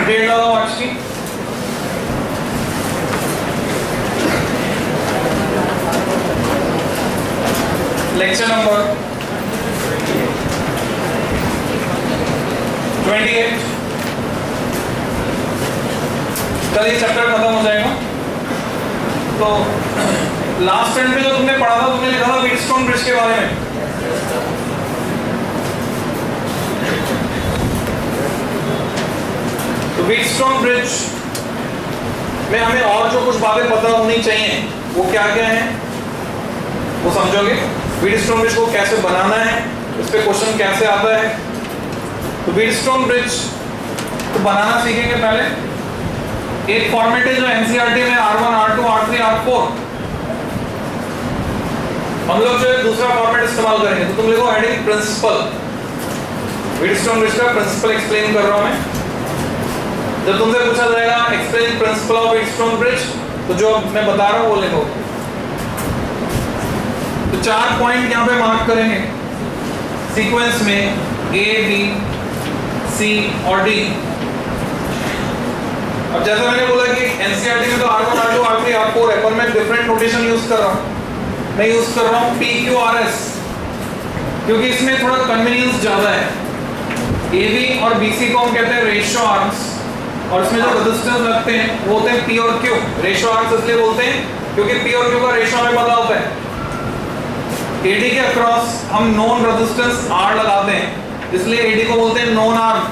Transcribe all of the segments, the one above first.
Date लगाओ आज की। Lecture number 28। कल ये चैप्टर खत्म हो जाएगा। तो लास्ट टाइम पे जो तुमने पढ़ा था, तुमने लिखा था व्हीटस्टोन ब्रिज के बारे में। तो व्हीटस्टोन ब्रिज में हमें और जो कुछ बातें पता होनी चाहिए वो क्या क्या है वो समझोगे। व्हीटस्टोन ब्रिज को कैसे बनाना है, उस पे क्वेश्चन कैसे आता है। तो व्हीटस्टोन ब्रिज तो बनाना सीखेंगे पहले। एक फॉर्मेट है जो एनसीईआरटी में R1, R2, R3, R4, हम लोग जो है दूसरा फॉर्मेट इस्तेमाल करेंगे। तो तुम लिखो हेडिंग प्रिंसिपल। व्हीटस्टोन ब्रिज का प्रिंसिपल एक्सप्लेन कर रहा हूं मैं। जब तुमसे पूछा जाएगा explain principle of Wheatstone bridge, तो जो मैं बता रहा हूं वो लिखो। तो 4 पॉइंट यहां पे मार्क करेंगे सीक्वेंस में, A, B, C और D। अब जैसा मैंने बोला कि एनसीईआरटी में तो R1, R2, R3, R4 है, पर मैं डिफरेंट नोटेशन यूज कर रहा हूं। मैं यूज कर रहा हूं PQRS, क्योंकि इसमें थोड़ा कन्वीनियंस ज्यादा है। AB और BC को हम कहते हैं रेशियो आर्म्स, और इसमें जो रेजिस्टेंस लगते हैं वो होते हैं P और Q। रेशियो आर्म्स इसलिए बोलते हैं क्योंकि P और Q का रेशियो हमें पता होता है। AD के अक्रॉस हम नोन रेजिस्टेंस R लगाते हैं, इसलिए AD को बोलते हैं नोन आर्म।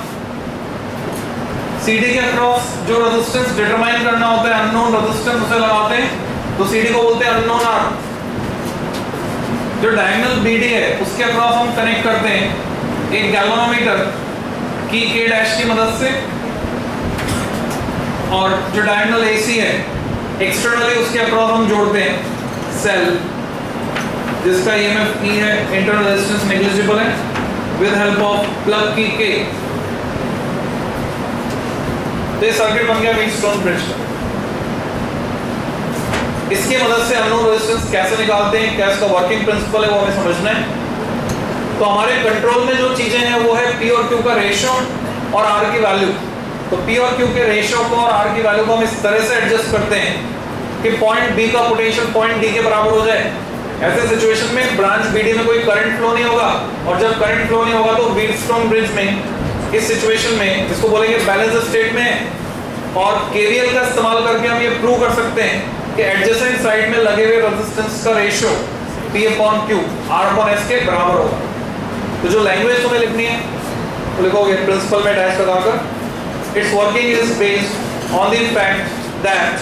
CD के अक्रॉस जो रेजिस्टेंस डिटरमाइन करना होता है, अननोन रेजिस्टेंस, उसे लगाते हैं, तो CD को बोलते हैं अननोन आर्म। जो डायगोनल BD है उसके अक्रॉस हम कनेक्ट करते हैं एक गैल्वेनोमीटर की K डैश की मदद से, और जो डायगोनल AC है एक्सटर्नली उसके अक्रॉस हम जोड़ते हैं सेल, जिसका EMF E है, इंटरनल रेजिस्टेंस नेग्लिजिबल है, विद हेल्प ऑफ प्लग की K। तो ये सर्किट बन गया व्हीटस्टोन ब्रिज का। इसकी मदद से अननोन रेजिस्टेंस कैसे निकालते हैं, क्या इसका वर्किंग प्रिंसिपल है, वो हमें समझना है। तो हमारे कंट्रोल में जो चीजें हैं वो है P और Q का रेशियो और R की वैल्यू। तो P और Q के रेशियो को और R की वैल्यू को हम इस तरह से एडजस्ट करते हैं कि पॉइंट B का पोटेंशियल पॉइंट D के बराबर हो जाए। ऐसे सिचुएशन में ब्रांच BD में कोई करंट फ्लो नहीं होगा, और जब करंट फ्लो नहीं होगा तो व्हीटस्टोन ब्रिज में इस सिचुएशन में इसको बोलेंगे बैलेंस स्टेट में। और KVL का इस्तेमाल करके हम ये प्रूव कर सकते हैं कि एडजेसेंट साइड में लगे हुए रेजिस्टेंस का ratio P upon Q R upon S के बराबर होगा। तो जो लैंग्वेज तुम्हें लिखनी है तो लिखोगे प्रिंसिपल में डैश लगाकर, its working is based on the fact that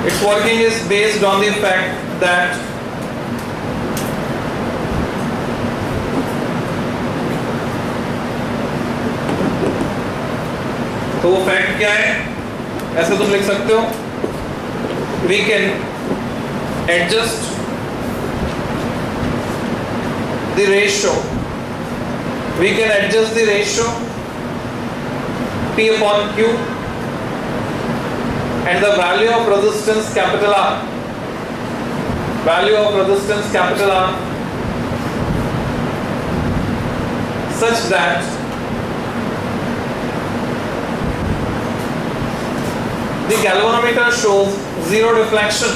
its working is based on the fact that तो वो फैक्ट क्या है, ऐसे तुम लिख सकते हो, we can adjust the ratio, we can adjust the ratio P upon Q and the value of resistance capital R, value of resistance capital R, such that the galvanometer shows zero deflection।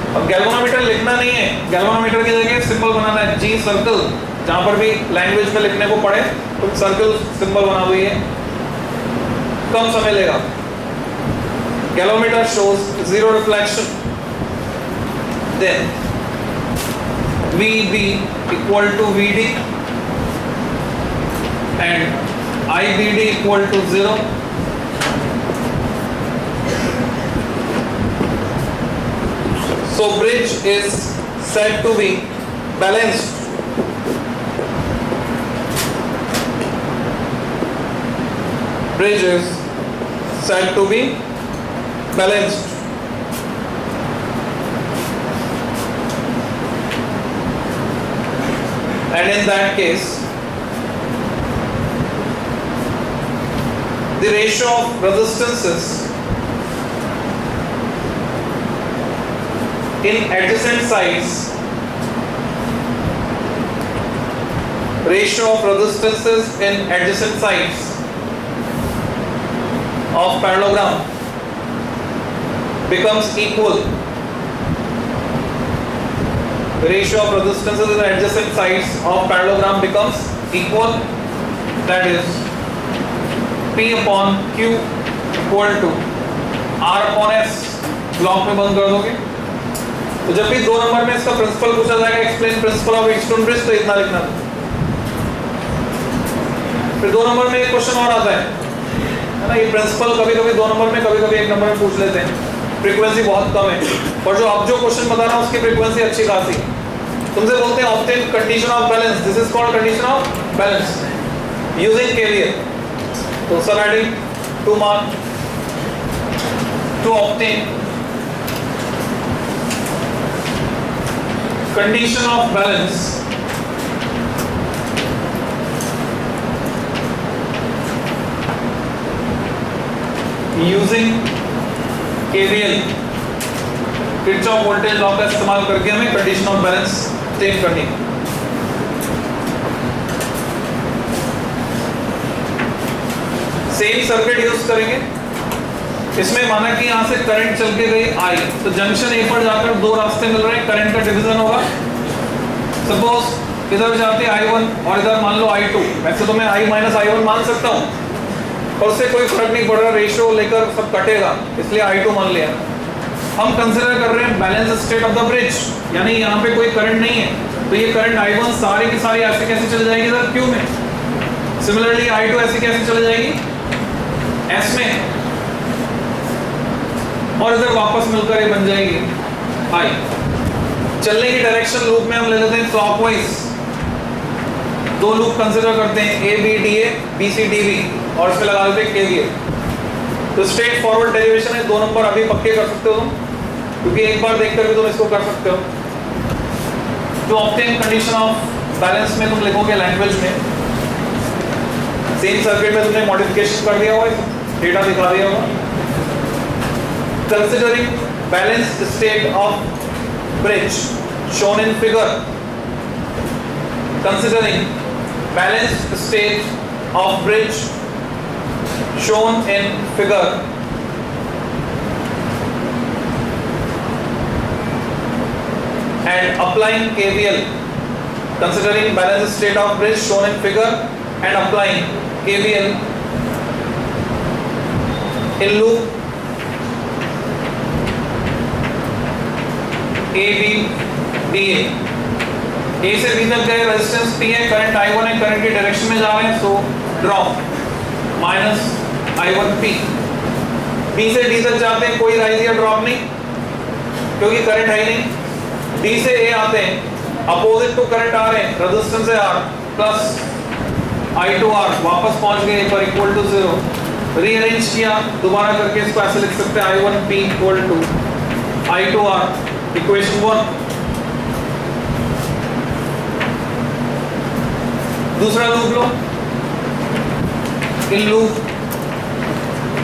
अब galvanometer लिखना नहीं है, galvanometer की जगह symbol बनाना है G circle. जहां पर भी लैंग्वेज में लिखने को पड़े तो सर्कल सिंबल बना दो, ये कम समय लेगा। Galvanometer shows zero reflection, then VB equal to VD and IBD equal to 0। So bridge is said to be balanced bridge is said to be balanced and in that case the ratio of resistances in adjacent sides ratio of resistances in adjacent sides of parallelogram becomes equal. The ratio of resistances in adjacent sides of parallelogram becomes equal. That is P upon Q equal to R upon S. Block में बंद कर दोगे तो जब भी 2 number में इसका principal पूछा जाएगा, explain principle of Wheatstone bridge, तो इतना लिखना था। फिर 2 नंबर में एक क्वेश्चन और आता है ना, ये प्रिंसिपल कभी कभी 2 नंबर में, कभी कभी 1 नंबर में पूछ लेते हैं। फ्रीक्वेंसी बहुत कम है, और जो अब जो क्वेश्चन बता रहा हूं उसकी फ्रीक्वेंसी अच्छी खासी। तुमसे बोलते हैं obtain condition of balance, this is called condition of balance using KVL. तो sir adding 2 mark to obtain condition of balance using KVL, Kirchhoff voltage law का इस्तेमाल करके हमें कंडीशन ऑफ बैलेंस obtain करनी है। सेम सर्किट यूज करेंगे। इसमें माना कि यहाँ से करंट चल के गई आई, तो जंक्शन ए पर जाकर 2 रास्ते मिल रहे हैं, करंट का डिवीजन होगा। सपोज इधर जाते हैं I1 और इधर मान लो I2, वैसे तो मैं I माइनस I1 मान सकता हूँ, और उससे कोई फर्क नहीं पड़ रहा, रेशियो लेकर सब कटेगा, इसलिए I2 मान लिया। हम कंसिडर कर रहे हैं balance state of the bridge, यानी यहाँ पे कोई करंट नहीं है, तो ये करंट I1 सारी की सारी ऐसे कैसे चली जाएगी इधर Q में। सिमिलरली I2 ऐसे कैसे चली जाएगी S में, और इधर वापस मिलकर ये बन जाएगी I। चलने की डायरेक्शन लूप में हम ले लेते हैं क्लॉकवाइज। 2 लूप कंसीडर करते हैं, A B D A B C D B, और इसमें लगा देते हैं KVL। तो स्ट्रेट फॉरवर्ड डेरिवेशन है, 2 नंबर अभी पक्के कर सकते हो तुम, क्योंकि एक बार देखकर भी तुम इसको कर सकते हो। तो ऑब्टेन कंडीशन ऑफ बैलेंस में तुम लिखोगे लैंग्वेज में, सेम सर्किट में तुमने मॉडिफिकेशन कर दिया होगा, डेटा दिखा दिया होगा। Considering balanced state of bridge shown in figure, considering balanced state of bridge shown in figure, and applying KVL, considering balanced state of bridge shown in figure and applying KVL in loop A B D A, A से B तक गए, resistance P है, current I1 है, current की direction में जा रहे हैं, so drop minus I1 P। B से D तक जाते हैं, कोई राइज या ड्रॉप नहीं, क्योंकि करंट है ही नहीं। D से A आते हैं, अपोजिट टू करंट आ रहे हैं, रेजिस्टेंस है R प्लस I2R, वापस पहुंच गए एक बार इक्वल टू 0। रीअरेंज किया दोबारा करके, इसको ऐसे लिख सकते हैं I1 P equal to I2R, equation 1। दूसरा loop low, in loop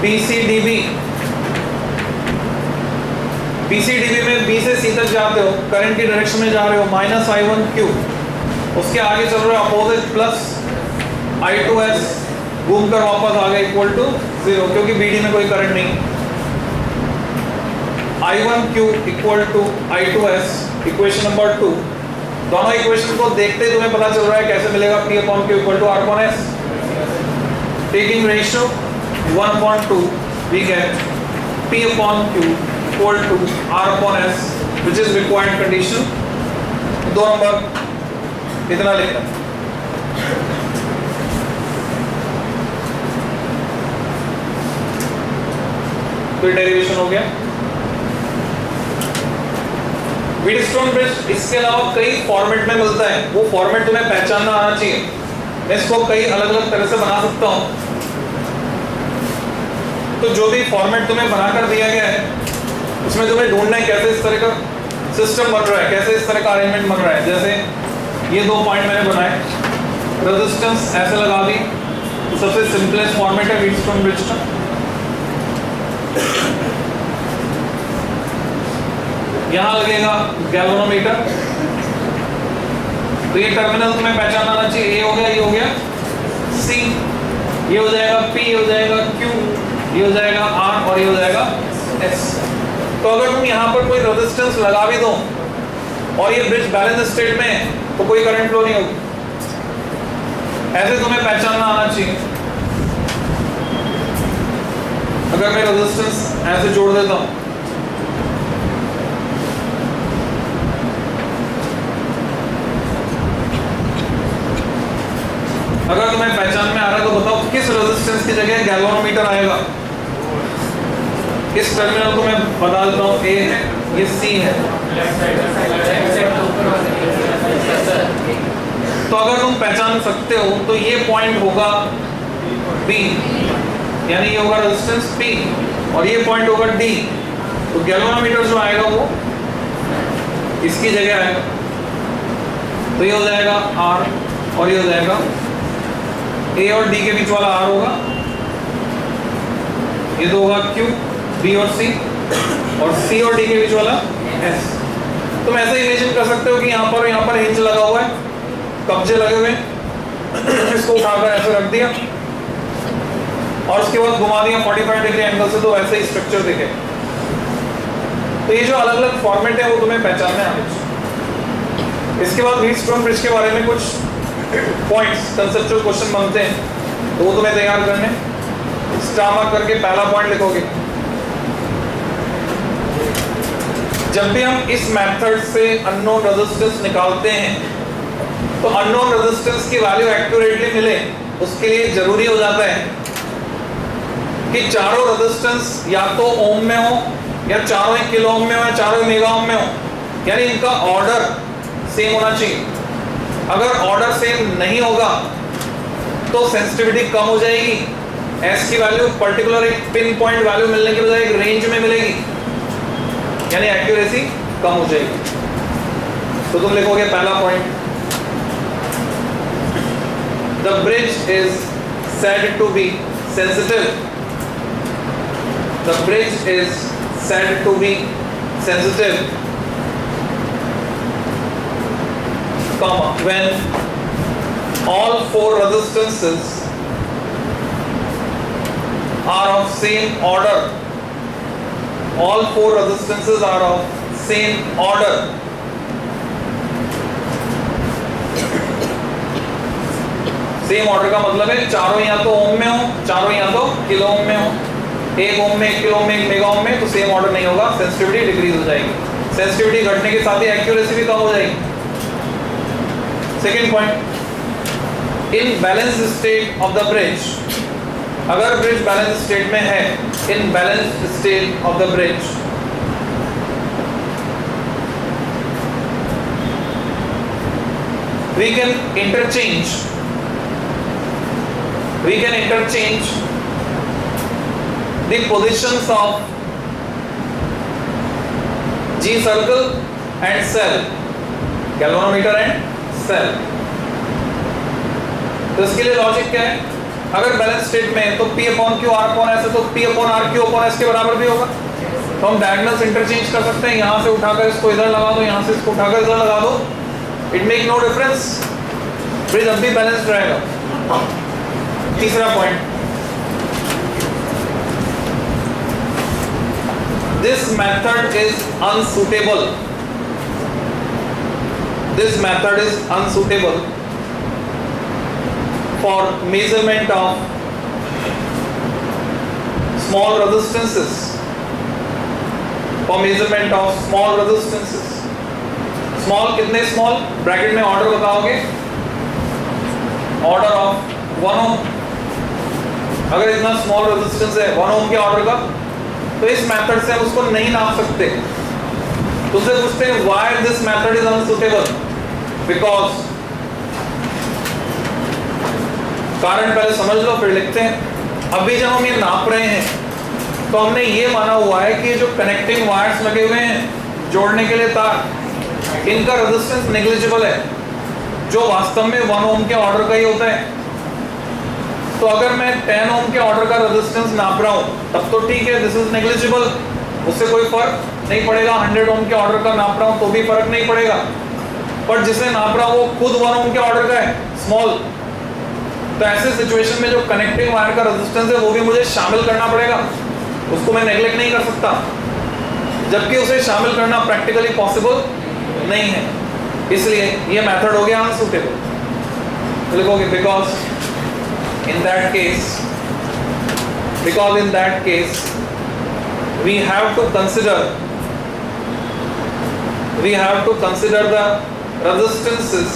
BCDB, BCDB में B से C तक जाते हो, करंट की डायरेक्शन में जा रहे हो, माइनस I1 Q, उसके आगे चल रहे हो अपोजिट प्लस I2S, घूमकर वापस आ गए इक्वल टू 0, क्योंकि BD में कोई करंट नहीं। I1Q equal to I2S, equation number 2। दोनों इक्वेशन को देखते तुम्हें पता चल रहा है कैसे मिलेगा P upon Q equal to R upon S। Taking ratio 1/2, we get P upon Q equal to R upon S, which is required condition. 2 number इतना लिखना। तो डेरिवेशन हो गया। व्हीटस्टोन ब्रिज इसके अलावा कई फॉर्मेट में मिलता है, वो फॉर्मेट तुम्हें पहचानना आना चाहिए। मैं इसको कई अलग अलग तरह से बना सकता हूँ, तो जो भी फॉर्मेट तुम्हें बनाकर दिया गया है उसमें तुम्हें ढूंढना है कैसे इस तरह का सिस्टम बन रहा है, कैसे इस तरह का अरेंजमेंट बन रहा है। जैसे ये 2 पॉइंट मैंने बनाए, रेजिस्टेंस ऐसे लगा दी, तो सबसे सिंपलेस्ट फॉर्मेट है व्हीटस्टोन ब्रिज का। यहाँ लगेगा गैल्वेनोमीटर, तो ये टर्मिनल तुम्हें पहचानना आना चाहिए, A ये हो जाएगा P, ये हो जाएगा Q, ये हो जाएगा R और ये हो जाएगा S। तो अगर तुम यहाँ पर कोई रेजिस्टेंस लगा भी दो और ये ब्रिज बैलेंस स्टेट में है तो कोई करंट फ्लो नहीं होगी। ऐसे तुम्हें पहचानना आना चाहिए। अगर मैं रेजिस्टेंस ऐसे जोड़ देता हूं, अगर तुम्हें पहचान में आ रहा है तो बताओ किस रेजिस्टेंस की जगह गैल्वेनोमीटर आएगा। इस टर्मिनल को मैं बता देता हूं, A है, ये C है। तो अगर तुम पहचान सकते हो तो ये पॉइंट होगा B, यानी ये होगा रेजिस्टेंस P और ये पॉइंट होगा D। तो गैल्वेनोमीटर जो आएगा वो इसकी जगह आएगा। तो ये हो जाएगा R और ये हो जाएगा A और D के बीच वाला R होगा, ये तो होगा Q, B और C, और C और D के बीच वाला S। तुम ऐसे इमेजिन कर सकते हो कि यहाँ पर हिंज लगा हुआ है, कब्जे लगे हुए हैं, इसको उठाकर ऐसे रख दिया और उसके बाद घुमा दिया 45 डिग्री एंगल से, तो ऐसे ही स्ट्रक्चर दिखे। तो ये जो अलग अलग फॉर्मेट है वो तुम्हें पहचानने आने चाहिए। इसके बाद व्हीटस्टोन ब्रिज के बारे में कुछ पॉइंट्स, कंसेप्चुअल क्वेश्चन बनते हैं, तो वो तुम्हें तैयार करने। स्टार मार्क करके पहला पॉइंट लिखोगे। जब भी हम इस मेथड से अननोन रेजिस्टेंस निकालते हैं तो अननोन रेजिस्टेंस की वैल्यू एक्यूरेटली मिले, उसके लिए जरूरी हो जाता है कि चारों रेजिस्टेंस या तो ओम में हो, या चारों ही किलो ओम में हो, या चारों ही मेगा ओम में हो, यानी इनका ऑर्डर सेम होना चाहिए। अगर ऑर्डर सेम नहीं होगा तो सेंसिटिविटी कम हो जाएगी, एस की वैल्यू पर्टिकुलर एक पिन पॉइंट वैल्यू मिलने के बजाय एक रेंज में मिलेगी, यानी एक्यूरेसी कम हो जाएगी। तो तुम लिखोगे पहला point, the bridge is said to be sensitive, the bridge is said to be sensitive when all four resistances are of same order, all four resistances are of same order, same order का मतलब है चारों या तो ओम में हो, चारों या तो किलो ओम में हो। एक ओम में, एक किलो ओम में, एक मेगा ओम में, तो सेम ऑर्डर नहीं होगा, सेंसिटिविटी डिक्रीज हो जाएगी। सेंसिटिविटी घटने के साथ ही एक्यूरेसी भी कम हो जाएगी। Second point, in balance state of the bridge, अगर ब्रिज बैलेंस स्टेट में है, in balance state of the bridge we can interchange the positions of G circle and cell, galvanometer and cell। तो इसके लिए logic क्या है, अगर balance state में है तो P upon Q R upon S है, तो P upon R Q upon S के बराबर भी होगा। तो हम डायगोनल्स इंटरचेंज कर सकते हैं, यहाँ से उठाकर इसको इधर लगा दो, यहाँ से इसको उठाकर इधर लगा दो, it make no difference, bridge अब भी बैलेंस्ड रहेगा। तीसरा point, this method is unsuitable, this method is unsuitable for measurement of small resistances, for measurement of small resistances। small कितने small, ब्रैकेट में ऑर्डर बताओगे, ऑर्डर ऑफ 1 ohm। अगर इतना small resistance है 1 ohm के ऑर्डर का, तो इस मेथड से हम उसको नहीं नाप सकते। तुमसे पूछते हैं why this method is unsuitable, because, कारण पहले समझ लो फिर लिखते हैं। अभी जब हम ये नाप रहे हैं तो हमने ये माना हुआ है कि जो कनेक्टिंग वायर्स लगे हुए हैं जोड़ने के लिए तार, इनका रेजिस्टेंस नेग्लिजिबल है, जो वास्तव में 1 ohm के ऑर्डर का ही होता है। तो अगर मैं 10 ohm के ऑर्डर का रेजिस्टेंस नाप रहा हूं तब तो ठीक है, दिस इज नेग्लिजिबल, उससे कोई फर्क नहीं पड़ेगा। 100 ohm के ऑर्डर का नाप रहा हूं तो भी फर्क नहीं पड़ेगा। पर जिसे नाप रहा हूं वो खुद 1 ohm के ऑर्डर का है, स्मॉल, तो ऐसे सिचुएशन में जो कनेक्टिंग वायर का रेजिस्टेंस है वो भी मुझे शामिल करना पड़ेगा, उसको मैं नेग्लेक्ट नहीं कर सकता, जबकि उसे शामिल करना प्रैक्टिकली पॉसिबल नहीं है। इसलिए ये मेथड हो गया अनसूटेबल। तो लिखोगे because in that case we have to consider the resistances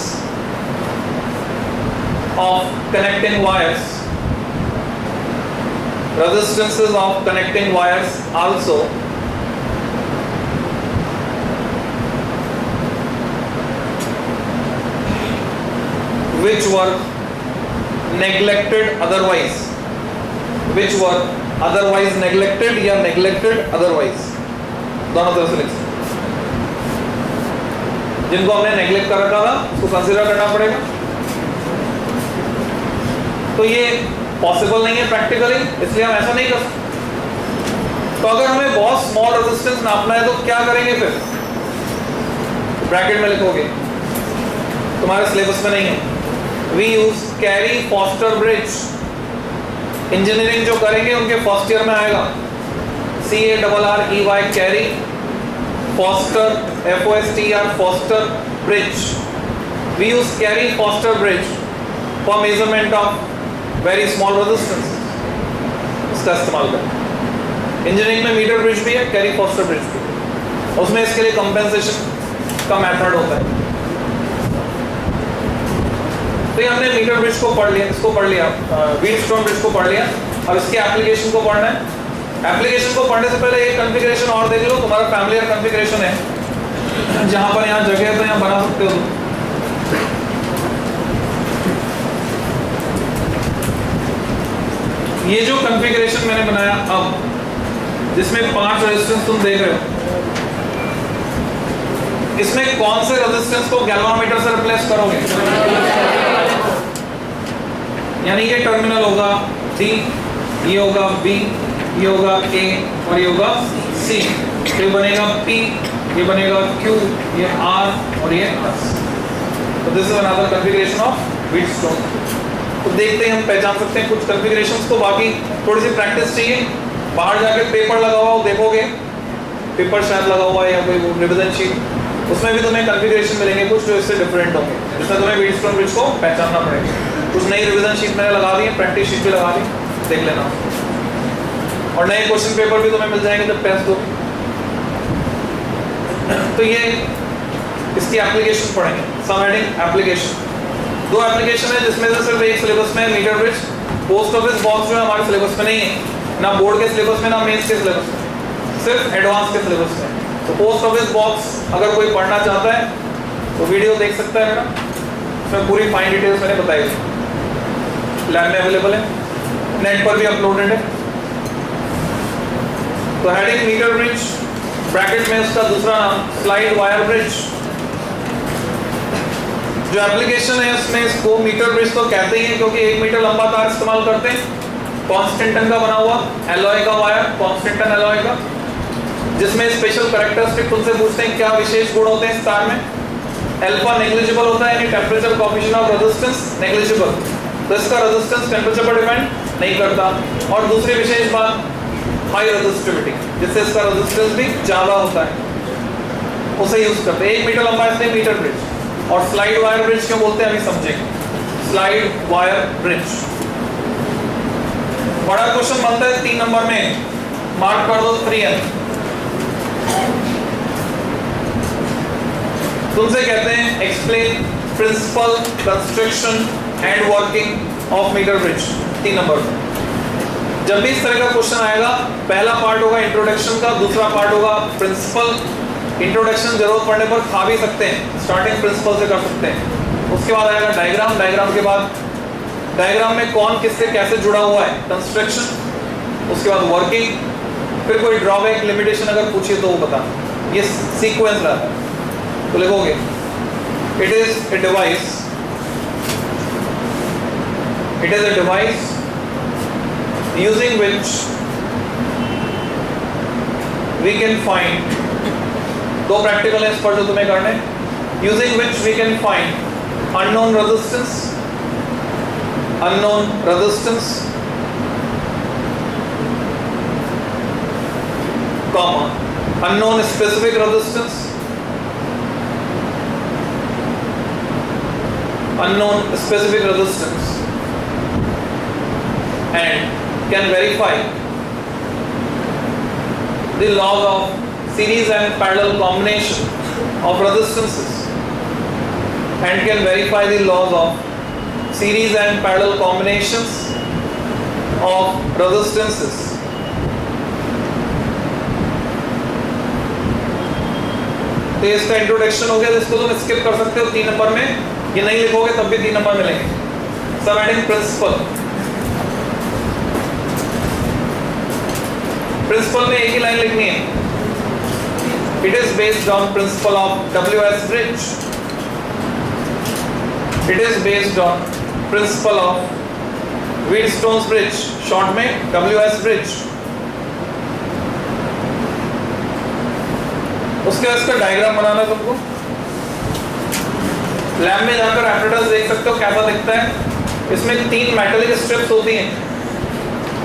of connecting wires also, which were neglected otherwise, neglected या neglected otherwise, दोनों तरह से लिख सकते। जिनको हमने नेग्लेक्ट कर रखा था उसको कंसीडर करना पड़ेगा। तो ये पॉसिबल नहीं है प्रैक्टिकली, इसलिए हम ऐसा नहीं कर सकते। तो अगर हमें बहुत स्मॉल रेजिस्टेंस नापना है तो क्या करेंगे फिर? ब्रैकेट में लिखोगे, तुम्हारे सिलेबस में नहीं है। We use Carey Foster bridge. Engineering जो करेंगे उनके फर्स्ट ईयर में आएगा, CARREY Carey, Foster FOSTR Foster bridge. We use Carey Foster bridge for measurement of very small resistance, उसका इस्तेमाल करें। इंजीनियरिंग में मीटर ब्रिज भी है, कैरी फॉस्टर ब्रिज भी, उसमें इसके लिए कंपेंसेशन का मेथड होता है। तो हमने मीटर ब्रिज को पढ़ लिया, इसको पढ़ लिया, व्हीटस्टोन ब्रिज को पढ़ लिया। अब इसके एप्लीकेशन को पढ़ना है। एप्लीकेशन को पढ़ने से पहले एक कॉन्फ़िगरेशन और देख लो, तुम्हारा फैमिलियर कॉन्फ़िगरेशन है, जहां पर यहाँ जगह है तो यहाँ बना सकते हो। ये जो कॉन्फ़िगरेशन मैंने बनाया अब, जिसमें 5 रेजिस्टेंस तुम देख रहे हो, इसमें कौन से रेजिस्टेंस को गैल्वामीटर से रिप्लेस करोगे? यानी ये टर्मिनल होगा D, ये होगा B, ये होगा A और ये होगा C। ये बनेगा P, ये बनेगा Q, ये R और ये S। तो this is another configuration of Wheatstone. तो देखते हैं, हम पहचान सकते हैं कुछ कॉन्फ़िगरेशंस को। बाकी थोड़ी सी प्रैक्टिस चाहिए। बाहर जाके पेपर लगा हुआ हो देखोगे, पेपर शायद लगा हुआ है या कोई रिवीजन शीट, उसमें भी तुम्हें कॉन्फ़िगरेशन मिलेंगे कुछ जो इससे डिफरेंट होंगे, जिसमें तुम्हें व्हीटस्टोन ब्रिज को पहचानना पड़ेगा। कुछ नई रिवीजन शीट मैंने लगा दी है, प्रैक्टिस शीट भी लगा दी, देख लेना। और नए क्वेश्चन पेपर भी तुम्हें मिल जाएंगे जब टेस्ट दोगे। तो ये इसकी एप्लीकेशन पढ़ेंगे। सम हेडिंग एप्लीकेशन। 2 एप्लीकेशन है जिसमें से सिर्फ एक सिलेबस में metre bridge. Post office box जो है हमारे सिलेबस में नहीं है, ना बोर्ड के सिलेबस में, ना मेंस के सिलेबस में, सिर्फ एडवांस के सिलेबस में। तो पोस्ट ऑफिस बॉक्स अगर कोई पढ़ना चाहता है तो वीडियो देख सकता है मेरा, उसमें पूरी फाइन डिटेल्स मैंने बताई है, लैब में अवेलेबल है, नेट पर भी अपलोडेड है। तो हेडिंग मीटर ब्रिज, ब्रैकेट में उसका दूसरा नाम स्लाइड वायर ब्रिज। जो एप्लीकेशन है उसमें इसको मीटर ब्रिज तो कहते ही हैं, क्योंकि 1 मीटर लंबा तार इस्तेमाल करते हैं, कॉन्स्टेंटन का बना हुआ, एलॉय का वायर, कॉन्स्टेंटन एलॉय का, जिसमें स्पेशल कैरेक्टरिस्टिक उनसे पूछते हैं क्या विशेष गुण होते हैं इस तार में। अल्फा नेग्लिजिबल होता है, यानी temperature coefficient of resistance negligible, तो इसका रेजिस्टेंस टेम्परेचर पर डिपेंड नहीं करता। और दूसरी विशेष बात, हाई रेजिस्टिविटी, जिससे इसका रेजिस्टेंस भी ज्यादा होता है, उसे यूज करते हैं। 1 मीटर लंबा इसलिए मीटर ब्रिज। और स्लाइड वायर ब्रिज क्यों बोलते हैं अभी समझेंगे। स्लाइड वायर ब्रिज बड़ा क्वेश्चन बनता है 3 नंबर में, मार्क कर दो 3N। तुमसे कहते हैं explain principle, construction and working of metre bridge. 3 number में जब भी इस तरह का क्वेश्चन आएगा, पहला पार्ट होगा इंट्रोडक्शन का, दूसरा पार्ट होगा प्रिंसिपल। इंट्रोडक्शन जरूरत पड़ने पर खा भी सकते हैं, स्टार्टिंग प्रिंसिपल से कर सकते हैं। उसके बाद आएगा डायग्राम, डायग्राम के बाद डायग्राम में कौन किससे कैसे जुड़ा हुआ है, कंस्ट्रक्शन, उसके बाद वर्किंग, फिर कोई ड्रॉबैक लिमिटेशन अगर पूछिए तो वो बता। ये सीक्वेंस रहता है। तो लिखोगे it is a device, it is a device using which we can find, 2 practical है इस पर जो तुम्हें करने, using which we can find unknown resistance unknown resistance, comma, unknown specific resistance, unknown specific resistance, and can verify the laws of series and parallel combination of resistances, and can verify the laws of series and parallel combinations of resistances. तो इसका introduction हो गया, जिसको तुम skip कर सकते हो 3 number में, ये नहीं लिखोगे तब भी 3 नंबर मिलेंगे। सबहेडिंग प्रिंसिपल, प्रिंसिपल में एक ही लाइन लिखनी है। It is based on principle of WS bridge, it is based on principle of Wheatstone's bridge, short में WS ब्रिज। उसके बाद इसका डायग्राम बनाना तुमको, लैब में जाकर एप्रेटस देख सकते हो कैसा दिखता है। इसमें 3 मेटल की स्ट्रिप्स होती हैं।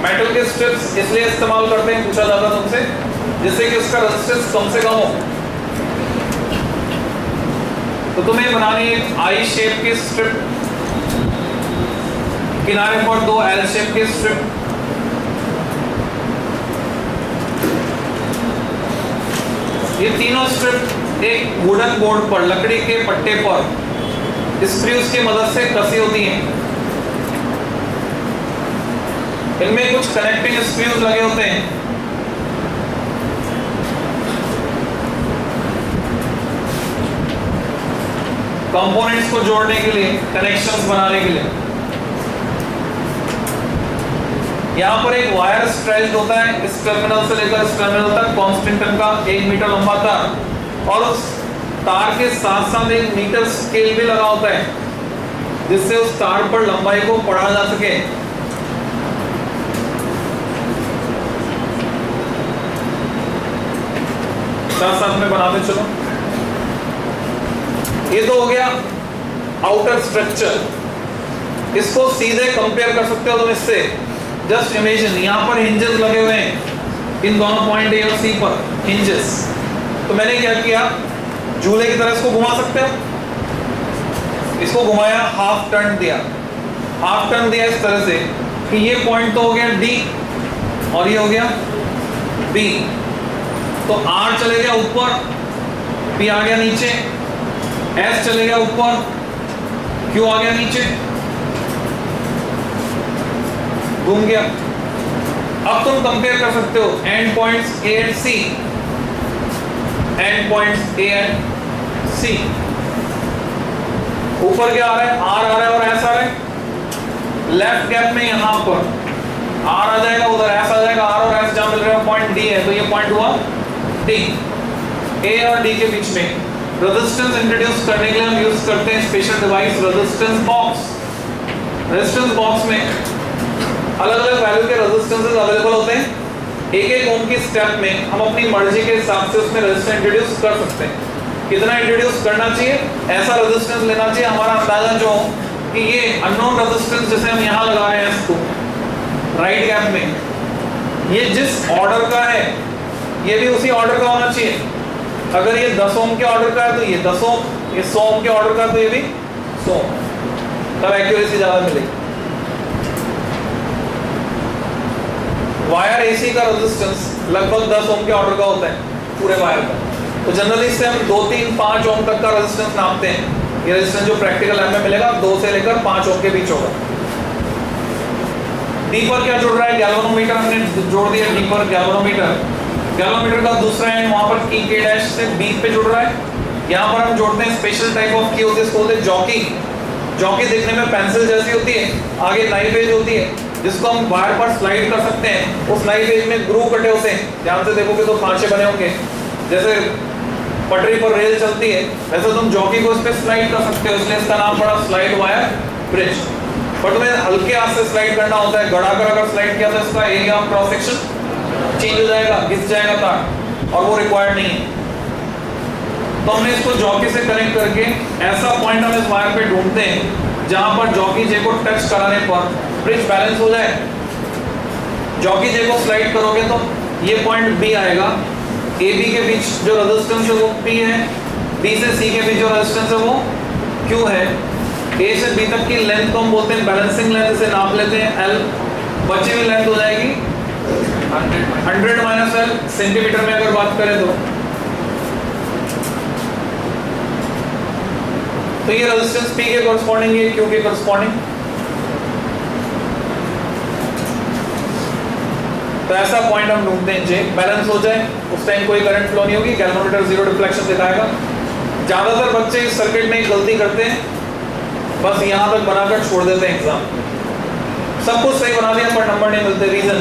मेटल के स्ट्रिप्स इसलिए इस्तेमाल करते हैं, पूछा जाता है तुमसे, जिससे कि उसका रेजिस्टेंस कम से कम हो। तो तुम्हें बनानी है एक आई शेप की स्ट्रिप, किनारे पर 2 एल शेप की स्ट्रिप, ये तीनों स्ट्रिप एक वुडन बोर्ड पर, लकड़ी के पट्टे पर स्क्रूज की मदद से कसी होती हैं। इनमें कुछ कनेक्टिंग स्क्रूज लगे होते हैं। कंपोनेंट्स को जोड़ने के लिए, कनेक्शंस बनाने के लिए। यहाँ पर एक वायर स्ट्रेच्ड होता है, इस टर्मिनल से लेकर इस टर्मिनल तक कांस्टेंट का 1 मीटर लंबा तार, और उस तार के साथ साथ एक मीटर स्केल भी लगा होता है, जिससे उस तार पर लंबाई को पढ़ा जा सके। साथ साथ में बनाते चलो। ये तो हो गया आउटर स्ट्रक्चर। इसको सीधे कंपेयर कर सकते हो तुम इससे। जस्ट इमेजिन, यहाँ पर हिंजेस लगे हुए हैं, इन दोनों पॉइंट ए और सी पर हिंजेस। तो मैंने क्या किया, झूले की तरह इसको घुमा सकते हो। इसको घुमाया, हाफ टर्न दिया, हाफ टर्न दिया इस तरह से कि ये पॉइंट तो हो गया डी और ये हो गया बी। तो आर चले गया ऊपर, पी आ गया नीचे, एस चले गया ऊपर, क्यू आ गया नीचे, घूम गया। अब तुम कंपेयर कर सकते हो and points A and C, and points A and C. ऊपर क्या आ रहा है, आर आ रहा है और एस आ रहा है। लेफ्ट गैप में यहां पर आर आ जाएगा, उधर एस आ जाएगा। आर और एस जहां मिल रहा है पॉइंट डी है, तो ये पॉइंट हुआ डी। ए और डी के बीच में रेजिस्टेंस इंट्रोड्यूस करने के लिए हम यूज करते हैं special device, resistance box. Resistance box में अलग अलग वैल्यू के रेजिस्टेंसेस अवेलेबल होते हैं। एक एक ओम की स्टेप में हम अपनी मर्जी के हिसाब से उसमें रेजिस्टेंस इंट्रोड्यूस कर सकते हैं। कितना इंट्रोड्यूस करना चाहिए, ऐसा रेजिस्टेंस लेना चाहिए हमारा अंदाजा जो हो कि ये अननोन रेजिस्टेंस जैसे हम यहाँ लगा रहे हैं इसको राइट गैप में, ये जिस ऑर्डर का है ये भी उसी ऑर्डर का होना चाहिए। अगर ये 10 ओम के ऑर्डर का है तो ये 10 ओम, ये 100 ओम के ऑर्डर का है तो ये भी 100, तब एक्यूरेसी ज्यादा मिलेगी। वायर एसी का रेजिस्टेंस लगभग 10 ओम के ऑर्डर का होता है पूरे वायर का। तो जनरली इससे हम 2, 3, 5 ओम तक का रेजिस्टेंस नापते हैं। ये रेजिस्टेंस जो प्रैक्टिकल लैब में मिलेगा 2 से लेकर 5 ओम के बीच होगा। डी पर क्या जुड़ रहा है, गैल्वेनोमीटर हमने जोड़ दिया। डी पर गैल्वेनोमीटर, गैल्वेनोमीटर का दूसरा एंड वहां पर की के डैश से बी पे जुड़ रहा है। यहाँ पर हम जोड़ते हैं स्पेशल टाइप ऑफ की होती है, इसको बोलते हैं जॉकी। जॉकी दिखने में पेंसिल जैसी होती है, आगे नाइफ एज होती है, जिसको हम वायर पर स्लाइड कर सकते हैं। उस नाइफ एज में ग्रूव कटे होते हैं, ध्यान से देखोगे तो खांचे बने होंगे। जैसे पटरी पर रेल चलती है वैसे तुम जॉकी को इस पे स्लाइड कर सकते हो, इसलिए इसका नाम पड़ा स्लाइड वायर ब्रिज। पर तुम्हें हल्के हाथ से स्लाइड करना होता है, गड़ा कर अगर स्लाइड किया तो इसका area of cross section change हो जाएगा, घिस जाएगा तार, और वो रिक्वायर्ड नहीं है। तो हमने इसको जॉकी से कनेक्ट करके ऐसा पॉइंट हम इस वायर पे ढूंढते हैं जहां पर जॉकी जे को टच कराने पर ब्रिज बैलेंस हो जाए। जॉकी जे को स्लाइड करोगे तो ये पॉइंट बी आएगा, ए बी के बीच जो रेजिस्टेंस है वो पी है, बी से सी के बीच जो रेजिस्टेंस है वो क्यू है, ए से बी तक की लेंथ को हम बोलते हैं बैलेंसिंग लेंथ, इसे नाप लेते हैं एल। बची हुई लेंथ हो जाएगी 100 माइनस एल, सेंटीमीटर में अगर बात करें तो ये रेजिस्टेंस P के कॉरस्पॉन्डिंग है, Q के कॉरस्पॉन्डिंग। तो ऐसा पॉइंट हम ढूंढते हैं जे बैलेंस हो जाए, उस टाइम कोई करंट फ्लो नहीं होगी, गैल्वेनोमीटर जीरो डिफ्लेक्शन दिखाएगा। ज्यादातर बच्चे इस सर्किट में एक गलती करते हैं, बस यहां तक बनाकर छोड़ देते हैं एग्जाम। सब कुछ सही बना दिया पर नंबर नहीं मिलते, रीजन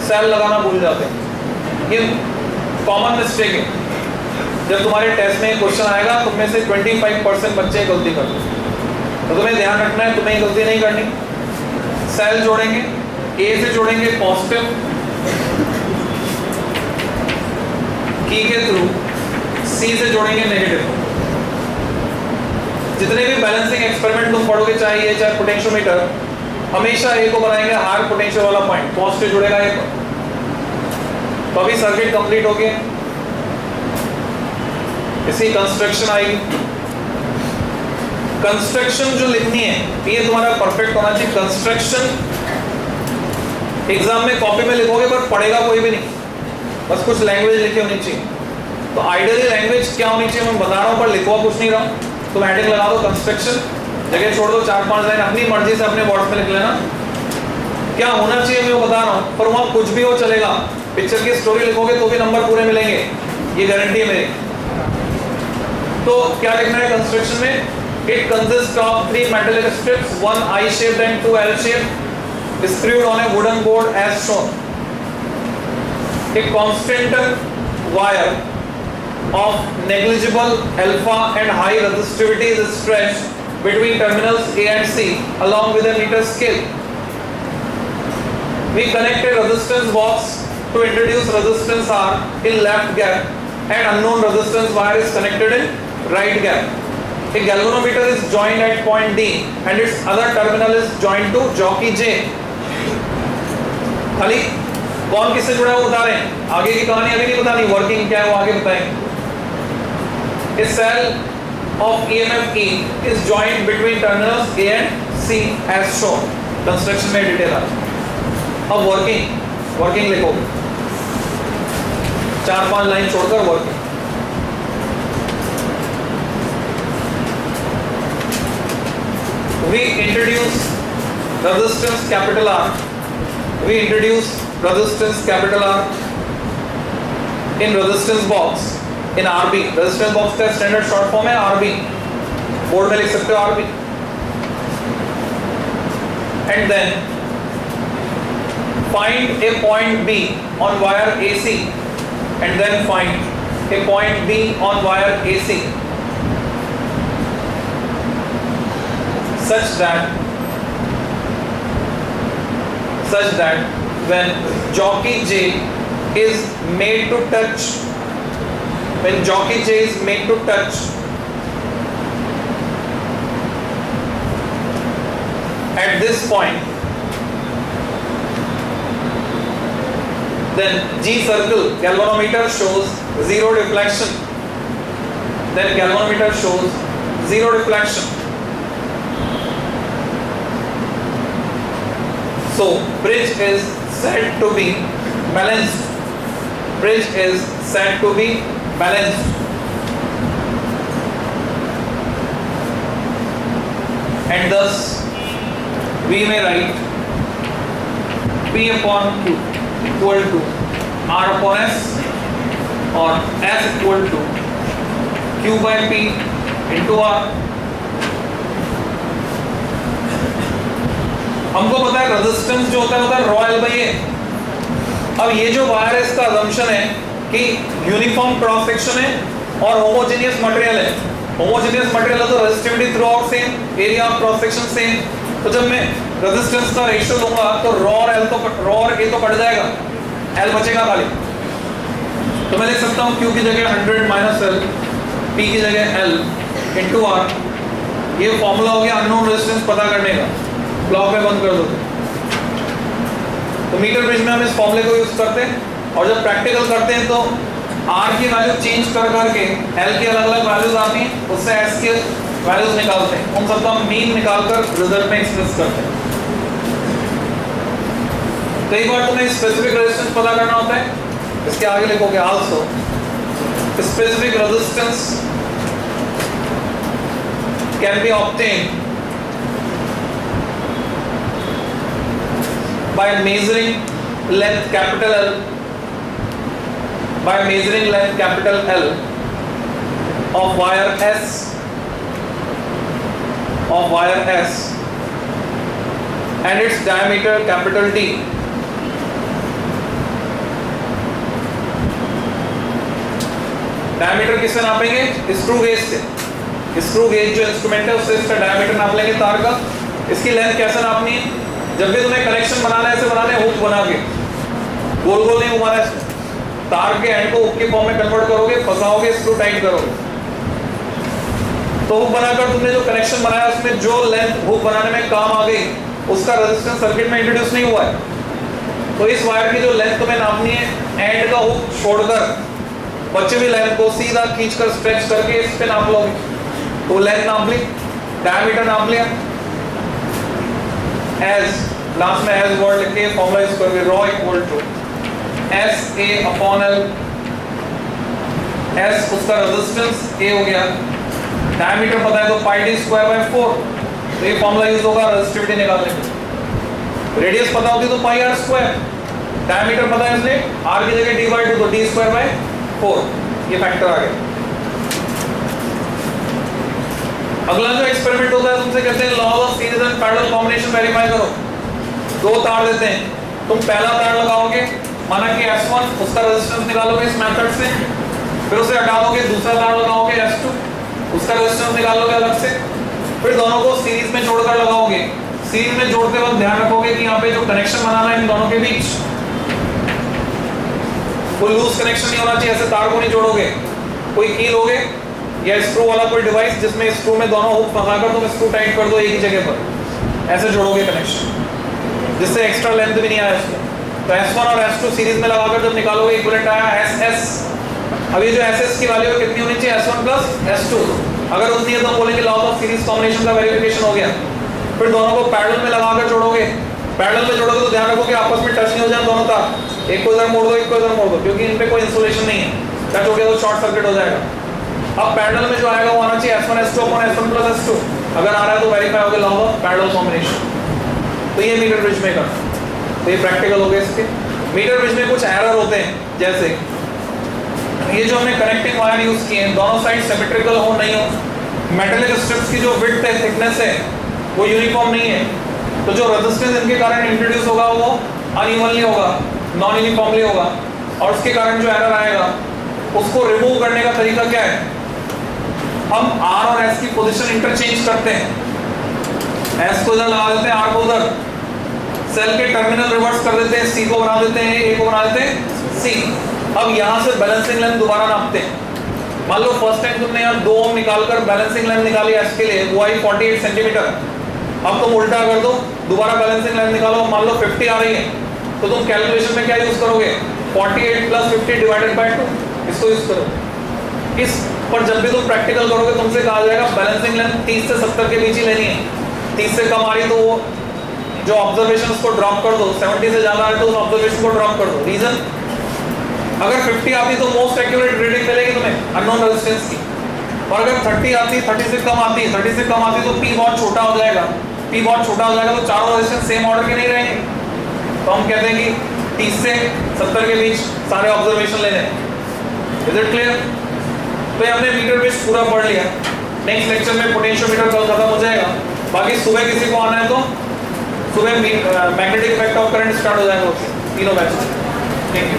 सेल लगाना भूल जाते हैं। ये कॉमन मिस्टेक है। जब तुम्हारे टेस्ट में क्वेश्चन आएगा तुम में से 25% बच्चे गलती करते हैं, तो तुम्हें ध्यान रखना है तुम्हें गलती नहीं करनी। सेल जोड़ेंगे, ए से जोड़ेंगे पॉजिटिव की के थ्रू, सी से जोड़ेंगे नेगेटिव। जितने भी बैलेंसिंग एक्सपेरिमेंट तुम पढ़ोगे, चाहे ये चाहे पोटेंशियोमीटर, हमेशा ए को बनाएंगे हायर पोटेंशियल वाला पॉइंट, पॉजिटिव जुड़ेगा ए पर। तो अभी सर्किट कंप्लीट हो गया, इसकी कंस्ट्रक्शन आएगी। कंस्ट्रक्शन जो लिखनी है ये तुम्हारा परफेक्ट होना चाहिए। कंस्ट्रक्शन एग्जाम में कॉपी में लिखोगे पर पढ़ेगा कोई भी नहीं, बस कुछ लैंग्वेज लिखी होनी चाहिए। तो आइडियली लैंग्वेज क्या होनी चाहिए मैं बता रहा हूं, पर लिखवा कुछ नहीं रहा हूं। तुम हेडिंग लगा दो कंस्ट्रक्शन, जगह छोड़ दो 4-5 लाइन अपनी मर्जी से अपने वर्ड में लिख लेना। क्या होना चाहिए मैं बता रहा हूं, पर वहां कुछ भी हो चलेगा। पिक्चर की स्टोरी लिखोगे तो भी नंबर पूरे मिलेंगे, ये गारंटी है मेरी। तो क्या लिखना है कंस्ट्रक्शन में? It consist of 3 metallic strips, 1 I shaped and 2 L shaped, screwed on a wooden board as shown. A constant wire of negligible alpha and high resistivity is stretched between terminals A and C along with a meter scale. We connect a resistance box to introduce resistance R in left gap and unknown resistance wire is connected in right gap. A galvanometer is joined at point D and its other terminal is joined to jockey J. खाली कौन किससे जुड़ा है वो बता रहे हैं, आगे की कहानी अभी नहीं बतानी, वर्किंग क्या है वो आगे बताएंगे। A cell of EMF E is joined between terminals A and C as shown. Construction में डिटेल आ। अब वर्किंग लिखो, 4-5 लाइन छोड़कर working. We introduce resistance capital R. We introduce resistance capital R in resistance box in RB. Resistance box का standard short form है RB. Board में लिख सकते हो RB. And then find a point B on wire AC. And then find a point B on wire AC. Such that when jockey J is made to touch, at this point, then G circle galvanometer shows zero deflection. Then galvanometer shows zero deflection. So bridge is said to be balanced. Bridge is said to be balanced. And thus we may write P upon Q equal to R upon S, or S equal to Q by P into R. हमको पता है resistance जो होता है raw L by ए। अब ये जो wire है इसका असम्पशन है कि यूनिफॉर्म क्रॉस सेक्शन है और होमोजेनियस मटेरियल है। होमोजेनियस मटेरियल है तो resistivity through out same, area of cross section same. तो जब मैं रेजिस्टेंस का रेशियो लूंगा तो रॉ और ए तो कट जाएगा, एल बचेगा खाली। तो मैं लिख सकता हूँ Q की जगह 100 माइनस एल, P की जगह L इंटू R। ये फॉर्मूला हो गया अननोन रेजिस्टेंस पता करने का, ब्लॉक में बंद कर दो। तो मीटर ब्रिज में हम इस फॉर्मूले को यूज करते हैं, और जब प्रैक्टिकल करते हैं तो R की वैल्यू चेंज कर करके L की अलग अलग वैल्यूज आती हैं, उससे S के वैल्यूज निकालते हैं, उन सबका मीन निकालकर रिजल्ट में एक्सप्रेस करते हैं। कई बार तुम्हें स्पेसिफिक रेजिस्टेंस पता करना होता है, इसके आगे लिखोगे also specific resistance can be obtained by measuring length capital L, by measuring length capital L of wire S, and its diameter capital D. Diameter किससे नापेंगे? स्क्रू गेज से। स्क्रू गेज जो इंस्ट्रूमेंट है उससे इसका डायमीटर नाप लेंगे तार का। इसकी लेंथ कैसे नापनी है? जब भी तुम्हें कनेक्शन बनाना है, ऐसे बनाना है, हुक बना के गोल गोल नहीं घुमाना है, तार के एंड को हुक के फॉर्म में कन्वर्ट करोगे, फंसाओगे, स्क्रू टाइट करोगे। तो हुक बनाकर तुमने जो कनेक्शन बनाया उसमें जो लेंथ हुक बनाने में काम आ गई, उसका रेजिस्टेंस सर्किट में इंट्रोड्यूस नहीं हुआ है। तो इस वायर की जो लेंथ तुम्हें नापनी है, एंड का हुक छोड़कर बचे हुई लेंथ को सीधा खींचकर स्ट्रेच करके इस पे नाप लोगे। तो लेंथ नाप ली, डायमीटर नाप लिया, एज लास्ट में एज वर्ड लिख के फॉर्मूला यूज करोगे, rho equal to S A upon L. S उसका रेजिस्टेंस, ए हो गया, डायमीटर पता है तो पाई डी स्क्वायर बाय 4, तो ये फॉर्मूला यूज होगा रेजिस्टिविटी निकालने के। रेडियस पता होती तो पाई आर स्क्वायर, डायमीटर पता है इसलिए आर की जगह डी बाय 2 तो डी स्क्वायर बाय 4, ये फैक्टर आ गया। अगला जो एक्सपेरिमेंट होता है तुमसे कहते हैं law of series and parallel combination verify करो। दो तार देते हैं, तुम पहला तार लगाओगे, माना कि S1, उसका रेजिस्टेंस निकालोगे इस मेथड से, फिर उसे हटा दोगे, दूसरा तार लगाओगे S2, उसका रेजिस्टेंस निकालोगे अलग से, फिर दोनों को सीरीज में जोड़कर लगाओगे। सीरीज में जोड़ते वक्त ध्यान रखोगे कि यहाँ पे जो कनेक्शन बनाना है इन दोनों के बीच कोई लूज कनेक्शन नहीं होना चाहिए, ऐसे तार को नहीं जोड़ोगे। कोई कील लोगे या स्क्रू वाला कोई डिवाइस जिसमें स्क्रू में दोनों हुक फंसाकर तुम स्क्रू टाइट कर दो एक ही जगह पर, ऐसे जोड़ोगे कनेक्शन, जिससे एक्स्ट्रा लेंथ भी नहीं आया इसमें। तो S1 और S2 सीरीज में लगाकर जब निकालोगे इक्विवेलेंट आया SS। अब ये जो SS की वैल्यू कितनी होनी चाहिए? S1 plus S2। अगर उतनी है तो हम बोलेंगे लॉ ऑफ सीरीज कॉम्बिनेशन का वेरिफिकेशन हो गया। फिर दोनों को पैरेलल में लगाकर जोड़ोगे, पैरेलल में जोड़ोगे तो ध्यान रखो कि आपस में टच नहीं हो जाए दोनों तार, एक को इधर मोड़ दो, एक को इधर मोड़ दो, क्योंकि इन पे कोई इंसुलेशन नहीं है, टच हो गया तो शॉर्ट सर्किट हो जाएगा। अब पैरेलल में जो आएगा वो आना चाहिए S1 S2 upon S1 plus S2। अगर आ रहा है तो वेरीफाई हो गया लॉ ऑफ पैरेलल कॉम्बिनेशन। तो ये मीटर ब्रिज में करना, तो ये प्रैक्टिकल हो गया इसके। मीटर ब्रिज में कुछ एरर होते हैं, जैसे ये जो हमने कनेक्टिंग वायर यूज किए हैं, दोनों साइड सिमेट्रिकल हो नहीं हो, मेटलिक स्ट्रिप्स की जो विड्थ है, थिकनेस है, वो यूनिफॉर्म नहीं है, तो जो रेजिस्टेंस इनके कारण इंट्रोड्यूस होगा वो अनइवनली होगा, नॉन यूनिफॉर्मली होगा, और उसके कारण जो एरर आएगा उसको रिमूव करने का तरीका क्या है? हम R और S की पोजीशन इंटरचेंज करते हैं, S को इधर लगा देते हैं, R को उधर, सेल के टर्मिनल रिवर्स कर देते हैं, C को बना देते हैं, A को बना देते हैं C। अब यहाँ से बैलेंसिंग लेंथ दोबारा नापते हैं। मान लो फर्स्ट टाइम तुमने यहाँ 2 ओम निकालकर बैलेंसिंग लेंथ निकाली S के लिए, वो आई 48 सेंटीमीटर। अब तुम उल्टा कर दो, दोबारा बैलेंसिंग लेंथ निकालो, मान लो 50 आ रही है, तो तुम कैलकुलेशन में क्या यूज करोगे? 48 प्लस 50 डिवाइडेड बाय 2, इसको यूज करो। इस पर जब भी तुम प्रैक्टिकल करोगे तुमसे कहा जाएगा बैलेंसिंग लेंथ 30 से 70 के बीच ही लेनी है। 30 से कम आ रही तो वो जो ऑब्जर्वेशन उसको ड्रॉप कर दो, 70 से ज्यादा आ रही तो उस ऑब्जर्वेशन को ड्रॉप कर दो। रीजन, अगर 50 आती तो मोस्ट एक्यूरेट रीडिंग मिलेगी तुम्हें अननोन रेजिस्टेंस की, और अगर 30 आती, 30 से कम आती, 30 से कम आती तो P बहुत छोटा हो जाएगा। P बहुत छोटा हो जाएगा तो चारों रेजिस्टेंस सेम ऑर्डर के नहीं रहेंगे। तो हम कहते हैं कि 30 से 70 के बीच सारे ऑब्जर्वेशन लेने। Is it clear? तो ये हमने मीटर ब्रिज पूरा पढ़ लिया। नेक्स्ट लेक्चर में पोटेंशियोमीटर कल खत्म हो जाएगा। बाकी सुबह किसी को आना है तो सुबह magnetic effect of current start हो जाएगा, तीनों बैच। Thank you.